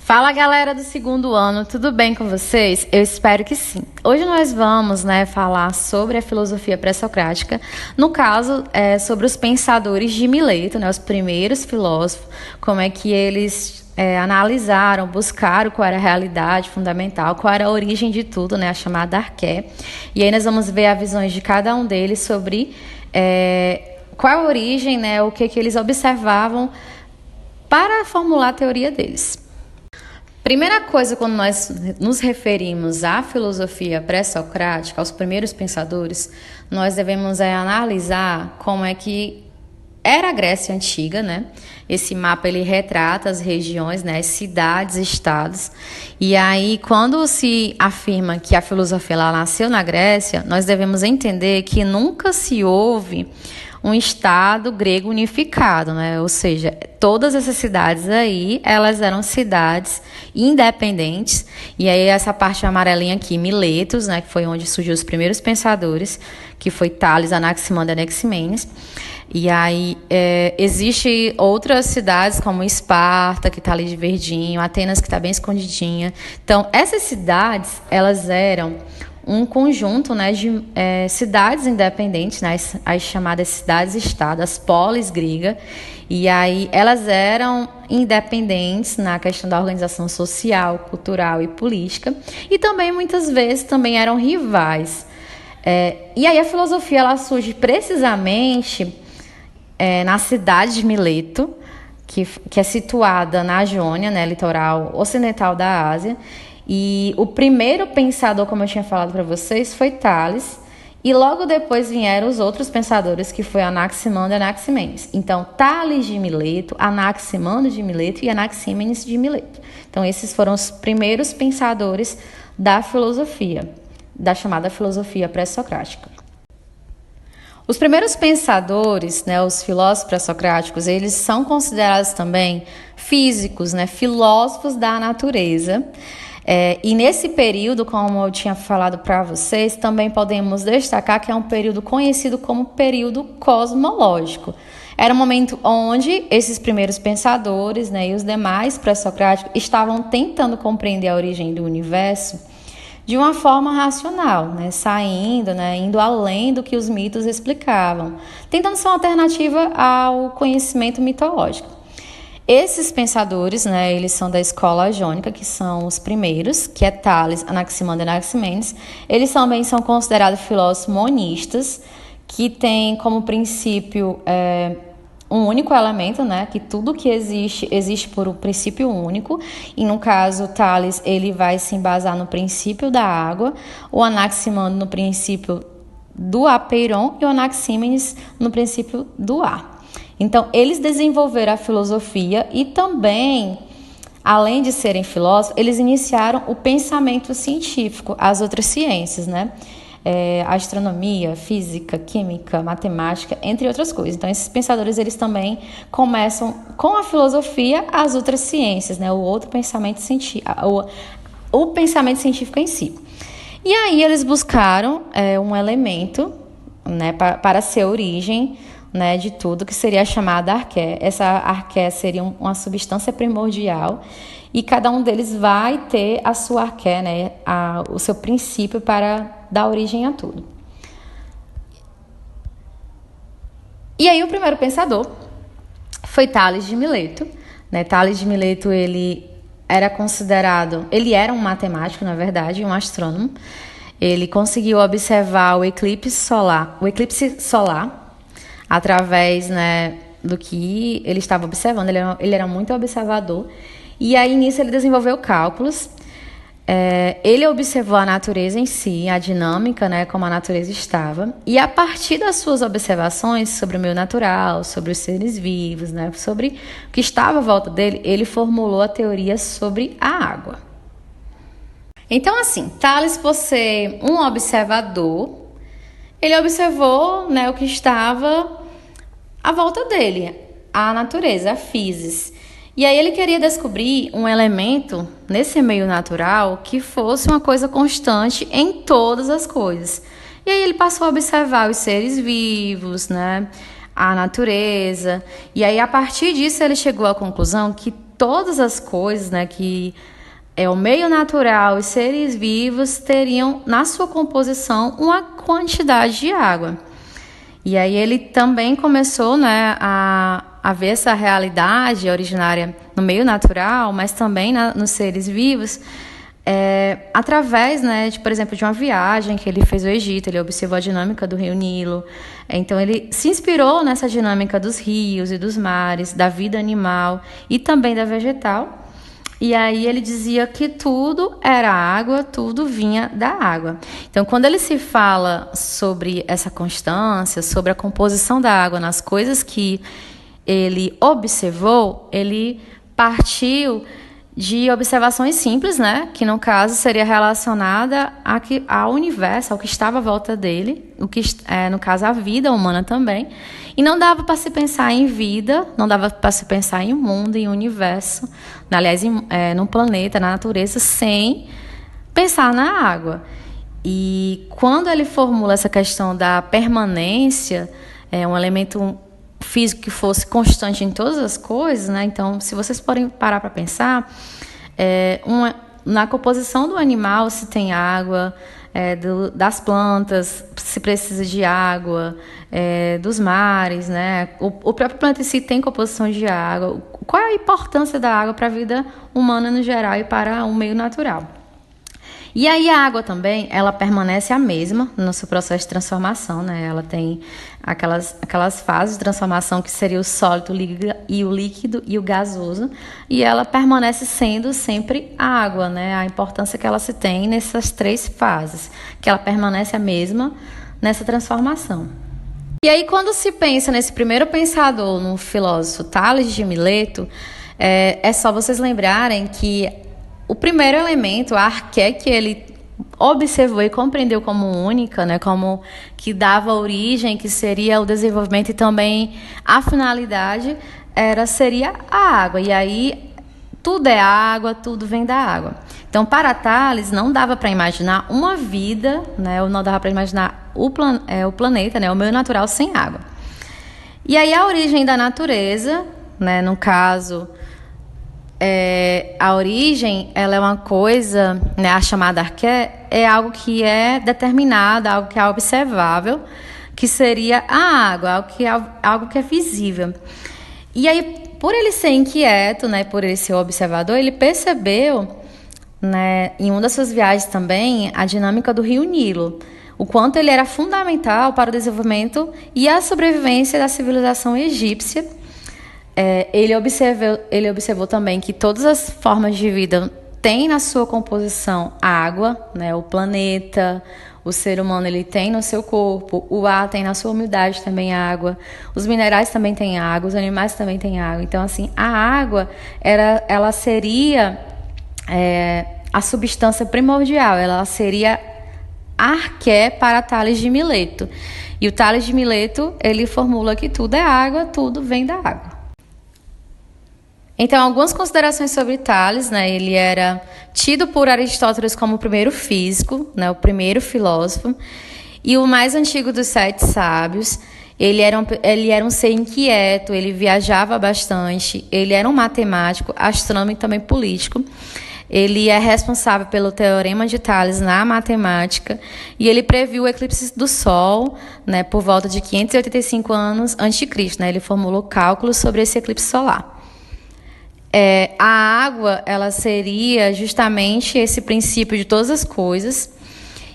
Fala galera do segundo ano, tudo bem com vocês? Eu espero que sim. Hoje nós vamos falar sobre a filosofia pré-socrática, no caso sobre os pensadores de Mileto, os primeiros filósofos, como é que eles analisaram, buscaram qual era a realidade fundamental, qual era a origem de tudo, a chamada arqué. E aí nós vamos ver as visões de cada um deles sobre qual a origem, o que eles observavam para formular a teoria deles. Primeira coisa, quando nós nos referimos à filosofia pré-socrática, aos primeiros pensadores, nós devemos analisar como é que era a Grécia Antiga, Esse mapa, ele retrata as regiões, as cidades, estados. E aí, quando se afirma que a filosofia ela nasceu na Grécia, nós devemos entender que nunca se houve um estado grego unificado, Ou seja, todas essas cidades aí, elas eram cidades independentes. E aí essa parte amarelinha aqui, Miletos, que foi onde surgiu os primeiros pensadores, que foi Tales, Anaximander e Anaximenes. E aí existe outras cidades como Esparta, que está ali de verdinho, Atenas, que está bem escondidinha. Então, essas cidades, elas eram um conjunto de cidades independentes, as chamadas cidades-estado, as polis gregas, e aí elas eram independentes na questão da organização social, cultural e política, e também muitas vezes também eram rivais. E aí a filosofia ela surge precisamente na cidade de Mileto, que é situada na Jônia, litoral ocidental da Ásia. E o primeiro pensador, como eu tinha falado para vocês, foi Tales. E logo depois vieram os outros pensadores, que foi Anaximander e Anaximenes. Então, Tales de Mileto, Anaximander de Mileto e Anaximenes de Mileto. Então, esses foram os primeiros pensadores da filosofia, da chamada filosofia pré-socrática. Os primeiros pensadores, os filósofos pré-socráticos, eles são considerados também físicos, filósofos da natureza. E nesse período, como eu tinha falado para vocês, também podemos destacar que é um período conhecido como período cosmológico. Era um momento onde esses primeiros pensadores e os demais pré-socráticos estavam tentando compreender a origem do universo de uma forma racional, saindo, indo além do que os mitos explicavam, tentando ser uma alternativa ao conhecimento mitológico. Esses pensadores, eles são da escola jônica, que são os primeiros, que é Tales, Anaximander e Anaximenes. Eles também são considerados filósofos monistas, que têm como princípio um único elemento, que tudo que existe por um princípio único. E no caso, Tales, ele vai se embasar no princípio da água, o Anaximander no princípio do apeiron e o Anaximenes no princípio do ar. Então, eles desenvolveram a filosofia e também, além de serem filósofos, eles iniciaram o pensamento científico, as outras ciências, astronomia, física, química, matemática, entre outras coisas. Então, esses pensadores, eles também começam com a filosofia as outras ciências, o outro pensamento científico, o pensamento científico em si. E aí, eles buscaram um elemento para ser a origem de tudo, que seria a chamada arqué. Essa arqué seria uma substância primordial e cada um deles vai ter a sua arqué, o seu princípio para dar origem a tudo. E aí o primeiro pensador foi Tales de Mileto. Tales de Mileto, ele era um matemático, na verdade, um astrônomo. Ele conseguiu observar o eclipse solar através do que ele estava observando. Ele era muito observador. E aí, nisso, ele desenvolveu cálculos. Ele observou a natureza em si, a dinâmica, como a natureza estava. E a partir das suas observações sobre o meio natural, sobre os seres vivos, sobre o que estava à volta dele, ele formulou a teoria sobre a água. Então, assim, Tales, por ser um observador, ele observou o que estava à volta dele, a natureza, a physis. E aí ele queria descobrir um elemento nesse meio natural que fosse uma coisa constante em todas as coisas. E aí ele passou a observar os seres vivos, a natureza. E aí, a partir disso, ele chegou à conclusão que todas as coisas, né, que o meio natural e seres vivos teriam na sua composição uma quantidade de água. E aí ele também começou, né, a ver essa realidade originária no meio natural, mas também nos seres vivos, através, né, por exemplo, de uma viagem que ele fez ao Egito. Ele observou a dinâmica do rio Nilo. Então ele se inspirou nessa dinâmica dos rios e dos mares, da vida animal e também da vegetal. E aí ele dizia que tudo era água, tudo vinha da água. Então, quando ele se fala sobre essa constância, sobre a composição da água nas coisas que ele observou, ele partiu de observações simples, né? Que no caso seria relacionada ao universo, ao que estava à volta dele, o que no caso a vida humana também. E não dava para se pensar em vida, não dava para se pensar em um mundo, em um universo, aliás, num planeta, na natureza, sem pensar na água. E quando ele formula essa questão da permanência, um elemento físico que fosse constante em todas as coisas, né? Então, se vocês forem parar para pensar, na composição do animal se tem água, das plantas se precisa de água, dos mares, né? O próprio planeta em si tem composição de água. Qual é a importância da água para a vida humana no geral e para o meio natural? E aí a água também, ela permanece a mesma no seu processo de transformação, né? Ela tem aquelas fases de transformação que seria o sólido, o líquido e o gasoso, e ela permanece sendo sempre água, né? A importância que ela se tem nessas três fases, que ela permanece a mesma nessa transformação. E aí quando se pensa nesse primeiro pensador, no filósofo Tales de Mileto, é só vocês lembrarem que o primeiro elemento, a arqué, que ele observou e compreendeu como única, né, como que dava origem, que seria o desenvolvimento e também a finalidade, seria a água. E aí tudo é água, tudo vem da água. Então, para Tales, não dava para imaginar uma vida, né, ou não dava para imaginar o planeta, né, o meio natural sem água. E aí a origem da natureza, né, no caso, a origem, ela é uma coisa, né, a chamada arqué, é algo que é determinado, algo que é observável, que seria a água, algo que é visível. E aí, por ele ser inquieto, né, por ele ser observador, ele percebeu, né, em uma das suas viagens também, a dinâmica do rio Nilo, o quanto ele era fundamental para o desenvolvimento e a sobrevivência da civilização egípcia. Ele observou também que todas as formas de vida têm na sua composição água, né? O planeta, o ser humano, ele tem no seu corpo, o ar tem na sua umidade também água, os minerais também têm água, os animais também têm água. Então, assim, a água, ela seria a substância primordial, ela seria arqué para Tales de Mileto. E o Tales de Mileto, ele formula que tudo é água, tudo vem da água. Então, algumas considerações sobre Tales, né? Ele era tido por Aristóteles como o primeiro físico, né? O primeiro filósofo, e o mais antigo dos 7 sábios. Ele era um ser inquieto, ele viajava bastante, ele era um matemático, astrônomo e também político. Ele é responsável pelo Teorema de Tales na matemática e ele previu o eclipse do Sol, né, por volta de 585 anos a.C., né? Ele formulou cálculos sobre esse eclipse solar. A água, ela seria justamente esse princípio de todas as coisas,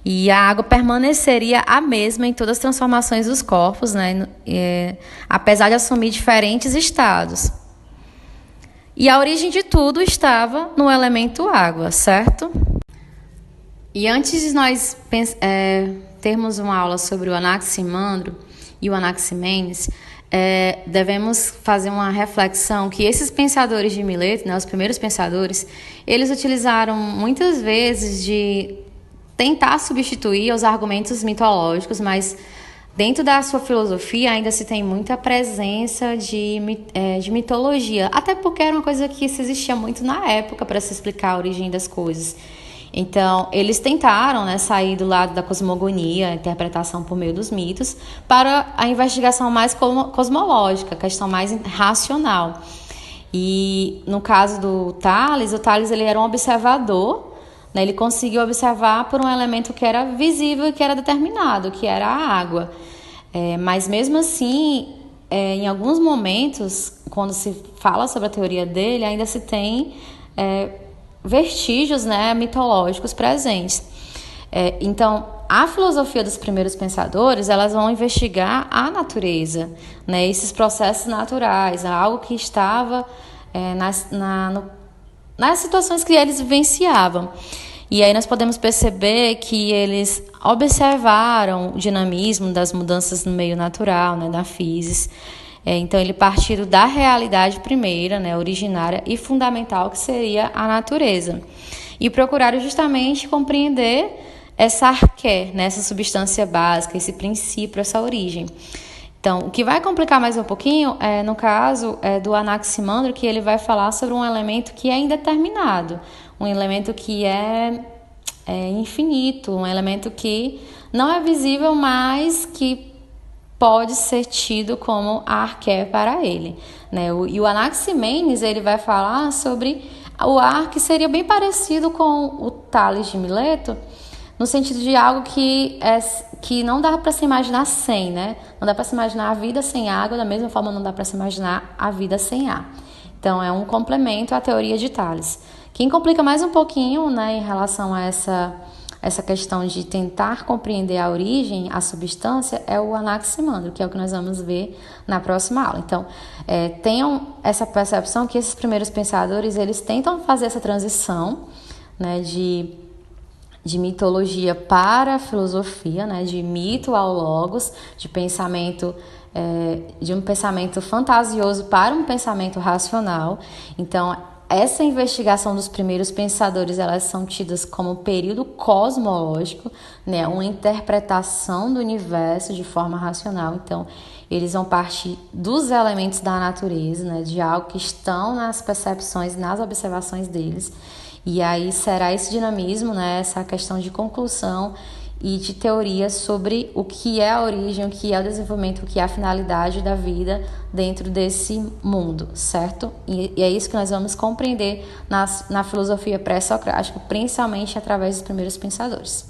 e a água permaneceria a mesma em todas as transformações dos corpos, né? Apesar de assumir diferentes estados. E a origem de tudo estava no elemento água, certo? E antes de nós termos uma aula sobre o Anaximandro e o Anaximenes, devemos fazer uma reflexão que esses pensadores de Mileto, né, os primeiros pensadores, eles utilizaram muitas vezes de tentar substituir os argumentos mitológicos, mas dentro da sua filosofia ainda se tem muita presença de mitologia, até porque era uma coisa que se existia muito na época para se explicar a origem das coisas. Então, eles tentaram, né, sair do lado da cosmogonia, a interpretação por meio dos mitos, para a investigação mais cosmológica, a questão mais racional. E no caso do Tales, o Tales ele era um observador, né? Ele conseguiu observar por um elemento que era visível e que era determinado, que era a água. Mas mesmo assim, em alguns momentos, quando se fala sobre a teoria dele, ainda se tem vestígios, né, mitológicos presentes. Então, a filosofia dos primeiros pensadores, elas vão investigar a natureza, né, esses processos naturais, algo que estava nas situações que eles vivenciavam. E aí nós podemos perceber que eles observaram o dinamismo das mudanças no meio natural, né, da física. Então, ele partiu da realidade primeira, né, originária e fundamental, que seria a natureza. E procuraram justamente compreender essa arqué, né, essa substância básica, esse princípio, essa origem. Então, o que vai complicar mais um pouquinho no caso do Anaximandro, que ele vai falar sobre um elemento que é indeterminado, um elemento que é infinito, um elemento que não é visível, mas que pode ser tido como a arqué para ele, né? E o Anaximenes, ele vai falar sobre o ar que seria bem parecido com o Tales de Mileto, no sentido de algo que não dá para se imaginar sem, né? Não dá para se imaginar a vida sem água, da mesma forma não dá para se imaginar a vida sem ar. Então, é um complemento à teoria de Tales. Quem complica mais um pouquinho, né, em relação a essa questão de tentar compreender a origem, a substância, é o Anaximandro, que é o que nós vamos ver na próxima aula. Então, tenham essa percepção que esses primeiros pensadores, eles tentam fazer essa transição, né, de mitologia para a filosofia, né, de mito ao logos, de um pensamento fantasioso para um pensamento racional. Então, essa investigação dos primeiros pensadores, elas são tidas como um período cosmológico, né, uma interpretação do universo de forma racional. Então, eles vão partir dos elementos da natureza, né, de algo que estão nas percepções, nas observações deles. E aí será esse dinamismo, né, essa questão de conclusão e de teoria sobre o que é a origem, o que é o desenvolvimento, o que é a finalidade da vida dentro desse mundo, certo? E é isso que nós vamos compreender na filosofia pré-socrática, principalmente através dos primeiros pensadores.